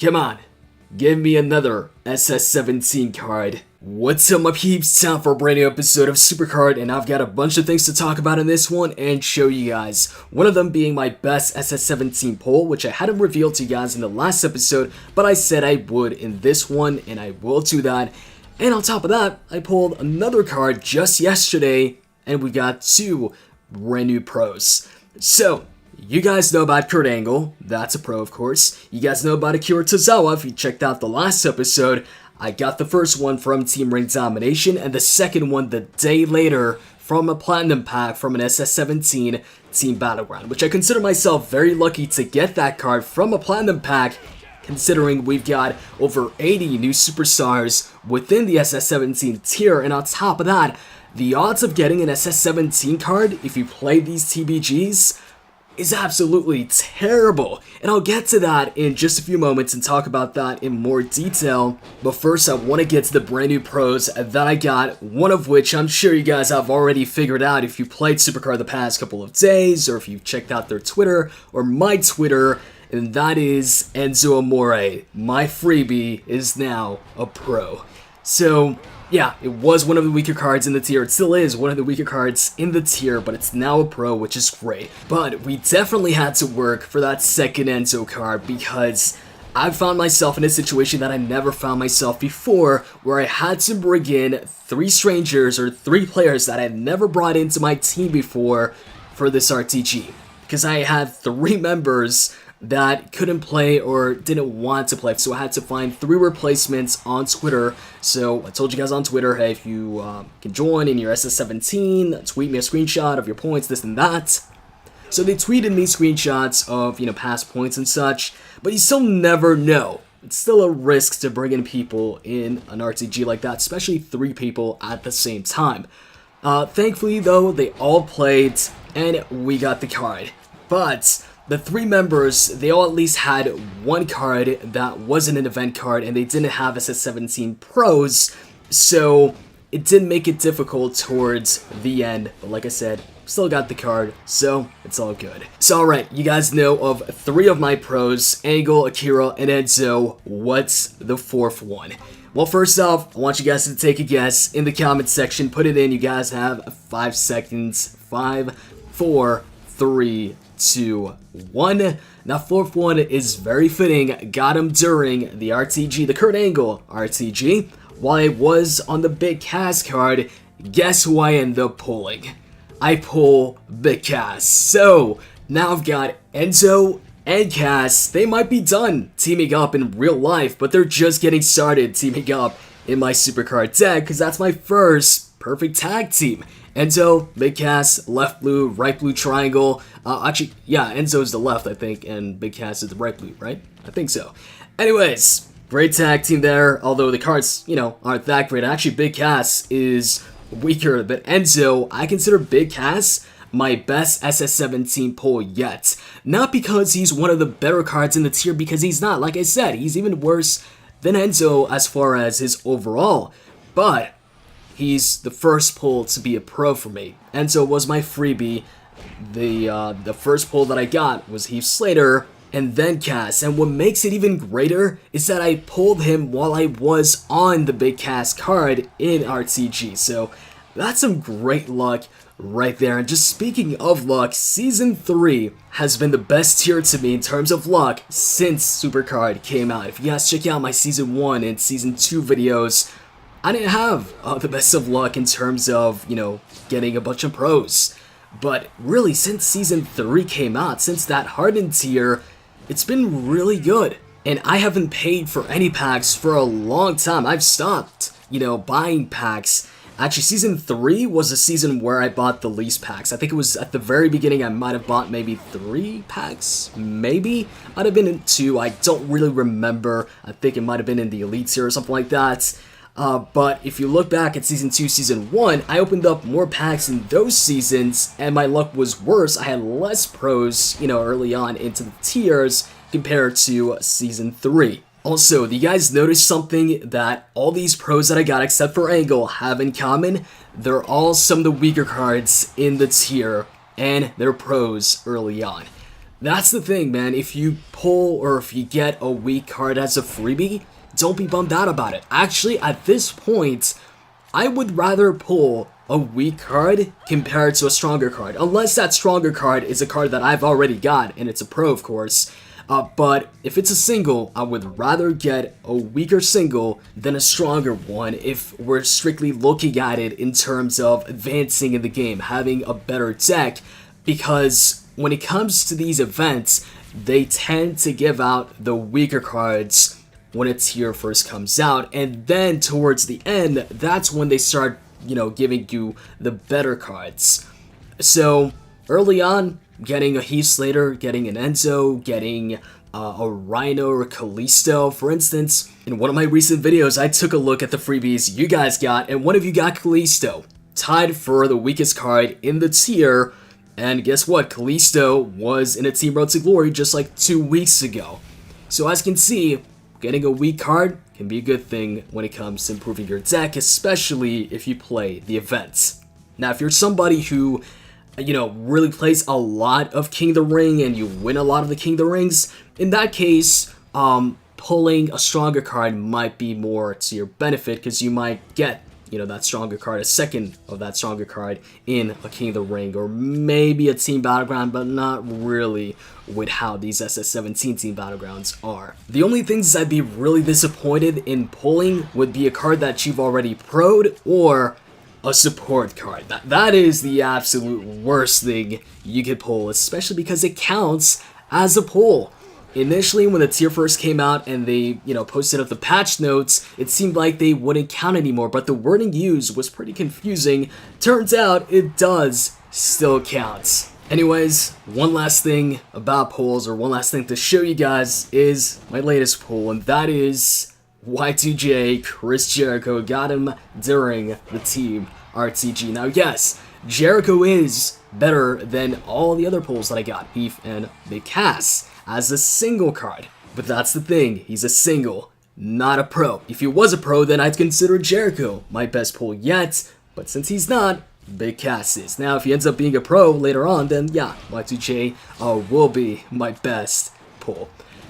Come on, give me another SS17 card. What's up, my peeps? Time for a brand new episode of Supercard, and I've got a bunch of things to talk about in this one and show you guys. One of them being my best SS17 pull, which I hadn't revealed to you guys in the last episode, but I said I would in this one, and I will do that. And on top of that, I pulled another card just yesterday, and we got two brand new pros. So, you guys know about Kurt Angle, that's a pro of course. You guys know about Akira Tozawa if you checked out the last episode. I got the first one from Team Ring Domination, and the second one the day later from a Platinum Pack from an SS17 Team Battleground, which I consider myself very lucky to get that card from a Platinum Pack, considering we've got over 80 new superstars within the SS17 tier, and on top of that, the odds of getting an SS17 card if you play these TBGs is absolutely terrible, and I'll get to that in just a few moments and talk about that in more detail. But first, I want to get to the brand new pros that I got, one of which I'm sure you guys have already figured out if you played Supercard the past couple of days, or if you've checked out their Twitter or my Twitter, and that is Enzo Amore. My freebie is now a pro. So yeah, it was one of the weaker cards in the tier. It still is one of the weaker cards in the tier, but it's now a pro, which is great. But we definitely had to work for that second Enzo card, because I found myself in a situation that I never found myself before, where I had to bring in three strangers or three players that I had never brought into my team before for this RTG. Because I had three members that couldn't play or didn't want to play, so I had to find three replacements on Twitter. So I told you guys on Twitter, hey, if you can join in your SS17, tweet me a screenshot of your points, this and that. So they tweeted me screenshots of, past points and such, but you still never know. It's still a risk to bring in people in an RTG like that, especially three people at the same time. Thankfully though, they all played and we got the card. But the three members, they all at least had one card that wasn't an event card, and they didn't have SS17 pros, so it did make it difficult towards the end. But like I said, still got the card, so it's all good. So alright, you guys know of three of my pros, Angle, Akira, and Enzo. What's the fourth one? Well, first off, I want you guys to take a guess in the comments section. Put it in. You guys have 5 seconds. 5, 4, 3, 2, 1. Now, fourth one is very fitting. Got him during the RTG, the Kurt Angle RTG. While I was on the Big Cass card, guess who I end up pulling? I pull Big Cass. So now I've got Enzo and Cass. They might be done teaming up in real life, but they're just getting started teaming up in my Supercard deck, because that's my first perfect tag team. Enzo, Big Cass, left blue, right blue triangle. Actually, yeah, Enzo's the left, I think, and Big Cass is the right blue, right? I think so. Anyways, great tag team there, although the cards, aren't that great. Actually, Big Cass is weaker than Enzo. I consider Big Cass my best SS17 pull yet. Not because he's one of the better cards in the tier, because he's not. Like I said, he's even worse than Enzo as far as his overall. But he's the first pull to be a pro for me. Enzo was my freebie. The first pull that I got was Heath Slater and then Cass. And what makes it even greater is that I pulled him while I was on the Big Cass card in RTG. So that's some great luck right there. And just speaking of luck, Season 3 has been the best tier to me in terms of luck since Supercard came out. If you guys check out my Season 1 and Season 2 videos, I didn't have the best of luck in terms of, getting a bunch of pros. But really, since Season 3 came out, since that hardened tier, it's been really good. And I haven't paid for any packs for a long time. I've stopped, buying packs. Actually, Season 3 was a season where I bought the least packs. I think it was at the very beginning I might have bought maybe 3 packs, maybe? Might have been in 2, I don't really remember. I think it might have been in the Elite tier or something like that. But if you look back at Season 2, Season 1, I opened up more packs in those seasons, and my luck was worse. I had less pros, early on into the tiers compared to Season 3. Also, do you guys notice something that all these pros that I got, except for Angle, have in common? They're all some of the weaker cards in the tier, and they're pros early on. That's the thing, man. If you pull or if you get a weak card as a freebie, don't be bummed out about it. Actually, at this point, I would rather pull a weak card compared to a stronger card. Unless that stronger card is a card that I've already got, and it's a pro, of course. But if it's a single, I would rather get a weaker single than a stronger one if we're strictly looking at it in terms of advancing in the game, having a better deck, because when it comes to these events, they tend to give out the weaker cards when a tier first comes out, and then towards the end, that's when they start, giving you the better cards. So early on, getting a Heath Slater, getting an Enzo, getting a Rhino or Kalisto, for instance. In one of my recent videos, I took a look at the freebies you guys got, and one of you got Kalisto, tied for the weakest card in the tier, and guess what? Kalisto was in a Team Road to Glory just like 2 weeks ago. So as you can see, getting a weak card can be a good thing when it comes to improving your deck, especially if you play the events. Now, if you're somebody who really plays a lot of King of the Ring and you win a lot of the King of the Rings, in that case, pulling a stronger card might be more to your benefit because you might get, that stronger card, a second of that stronger card in a King of the Ring, or maybe a Team Battleground, but not really with how these SS17 Team Battlegrounds are. The only things I'd be really disappointed in pulling would be a card that you've already pro'd, or a support card. That is the absolute worst thing you could pull, especially because it counts as a pull. Initially, when the tier first came out and they, posted up the patch notes, it seemed like they wouldn't count anymore, but the wording used was pretty confusing. Turns out it does still count. Anyways, one last thing about pulls, or one last thing to show you guys, is my latest pull, and that is Y2J, Chris Jericho. Got him during the Team RTG. Now, yes, Jericho is better than all the other pulls that I got, Heath and Big Cass, as a single card. But that's the thing, he's a single, not a pro. If he was a pro, then I'd consider Jericho my best pull yet, but since he's not, Big Cass is. Now, if he ends up being a pro later on, then yeah, Y2J will be my best pull.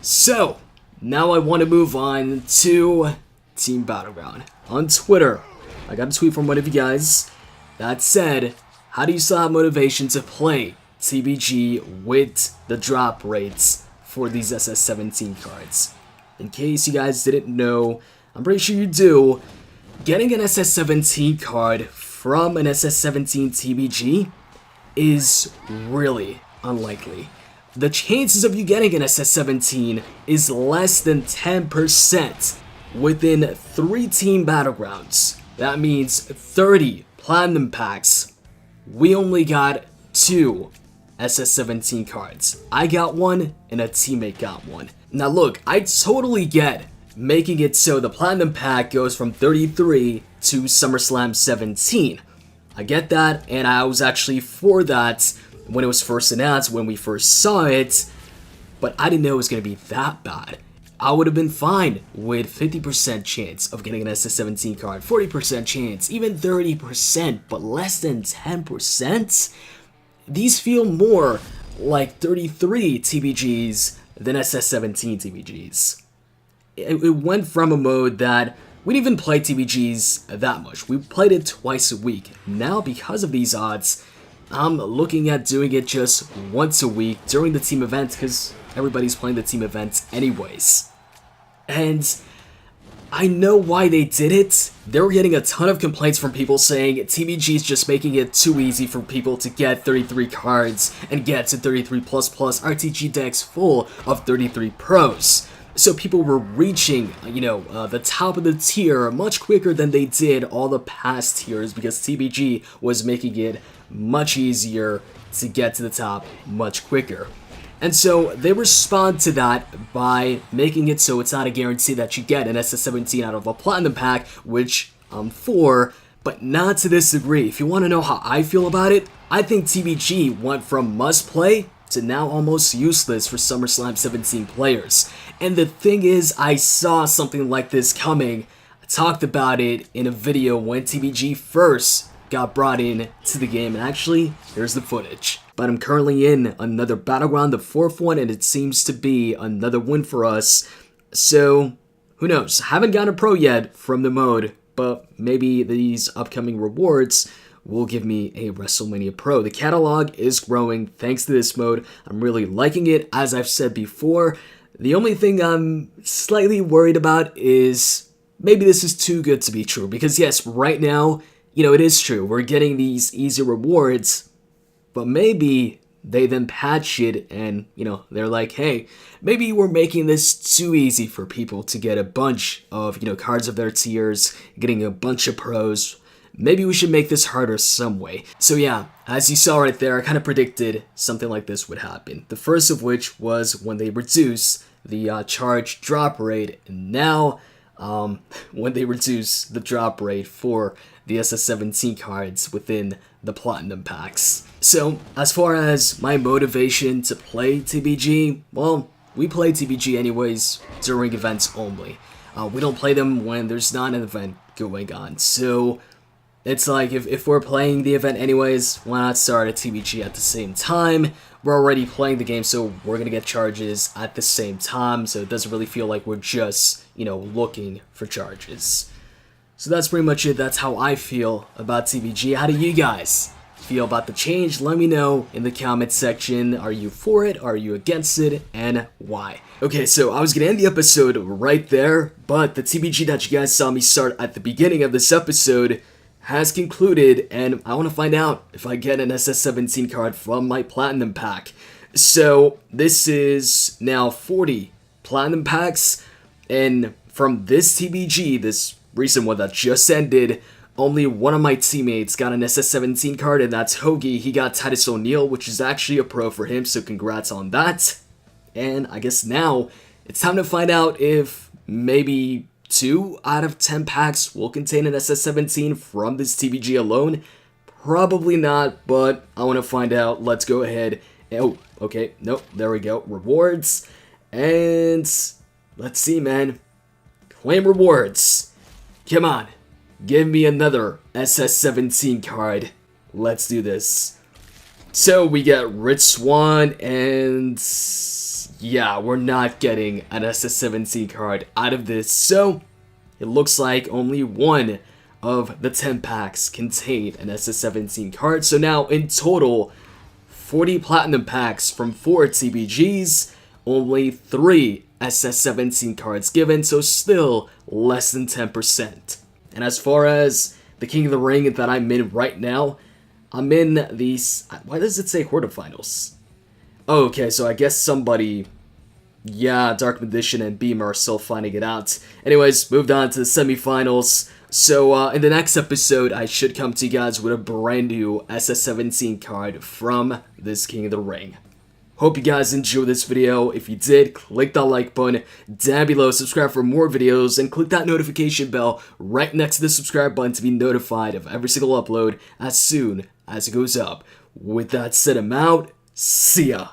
So, now I want to move on to Team Battleground. On Twitter, I got a tweet from one of you guys that said, how do you still have motivation to play TBG with the drop rates for these SS17 cards? In case you guys didn't know, I'm pretty sure you do, getting an SS17 card from an SS17 TBG is really unlikely. The chances of you getting an SS17 is less than 10% within 3 Team Battlegrounds. That means 30 Platinum Packs. We only got 2 SS17 cards. I got one and a teammate got one. Now look, I totally get making it so the Platinum Pack goes from 33 to SummerSlam 17. I get that, and I was actually for that when it was first announced, when we first saw it, but I didn't know it was going to be that bad. I would have been fine with 50% chance of getting an SS17 card, 40% chance, even 30%, but less than 10%? These feel more like 33 TBGs than SS17 TBGs. It went from a mode that we didn't even play TBGs that much. We played it twice a week. Now, because of these odds, I'm looking at doing it just once a week during the team event, because everybody's playing the team events anyways. And I know why they did it. They were getting a ton of complaints from people saying TBG's just making it too easy for people to get 33 cards and get to 33++ RTG decks full of 33 pros. So people were reaching, the top of the tier much quicker than they did all the past tiers, because TBG was making it much easier to get to the top much quicker. And so they respond to that by making it so it's not a guarantee that you get an SS17 out of a Platinum Pack, which I'm for, but not to this degree. If you want to know how I feel about it, I think TBG went from must play to now almost useless for SummerSlam 17 players. And the thing is, I saw something like this coming. I talked about it in a video when TBG first got brought in to the game, and actually, here's the footage. But I'm currently in another Battleground, the 4th one, and it seems to be another win for us. So, who knows? Haven't gotten a pro yet from the mode, but maybe these upcoming rewards will give me a WrestleMania Pro. The catalog is growing thanks to this mode. I'm really liking it, as I've said before. The only thing I'm slightly worried about is maybe this is too good to be true. Because yes, right now, it is true. We're getting these easy rewards, but maybe they then patch it and, they're like, hey, maybe we're making this too easy for people to get a bunch of, cards of their tiers, getting a bunch of pros. Maybe we should make this harder some way. So yeah, as you saw right there, I kind of predicted something like this would happen. The first of which was when they reduce the charge drop rate, and now when they reduce the drop rate for the SS17 cards within the Platinum packs. So, as far as my motivation to play TBG, well, we play TBG anyways during events only. We don't play them when there's not an event going on. So, it's like, if we're playing the event anyways, why not start a TBG at the same time? We're already playing the game, so we're gonna get charges at the same time, so it doesn't really feel like we're just, looking for charges. So that's pretty much it. That's how I feel about TBG. How do you guys feel about the change? Let me know in the comment section. Are you for it? Are you against it? And why? Okay, so I was gonna end the episode right there, but the TBG that you guys saw me start at the beginning of this episode has concluded, and I want to find out if I get an SS17 card from my Platinum pack. So this is now 40 Platinum packs, and from this TBG, this recent one that just ended, only one of my teammates got an SS17 card, and that's Hoagie. He got Titus O'Neil, which is actually a pro for him, so congrats on that. And I guess now it's time to find out if maybe 2 out of 10 packs will contain an SS17 from this TBG alone. Probably not, but I want to find out. Let's go ahead. Oh, okay, nope, there we go. Rewards, and let's see, man. Claim rewards. Come on, give me another SS17 card. Let's do this. So we get Rich Swan, and yeah, we're not getting an SS17 card out of this, so it looks like only one of the 10 packs contain an SS17 card. So now in total, 40 Platinum packs from 4 TBGs, only 3 SS17 cards given, so still less than 10%. And as far as the King of the Ring that I'm in right now, I'm in these, why does it say quarterfinals? Oh, okay, so I guess somebody, yeah, Dark Magician and Beamer are still finding it out. Anyways, moved on to the semifinals. So, in the next episode, I should come to you guys with a brand new SS17 card from this King of the Ring. Hope you guys enjoyed this video. If you did, click that like button down below, subscribe for more videos, and click that notification bell right next to the subscribe button to be notified of every single upload as soon as it goes up. With that said, I'm out. See ya.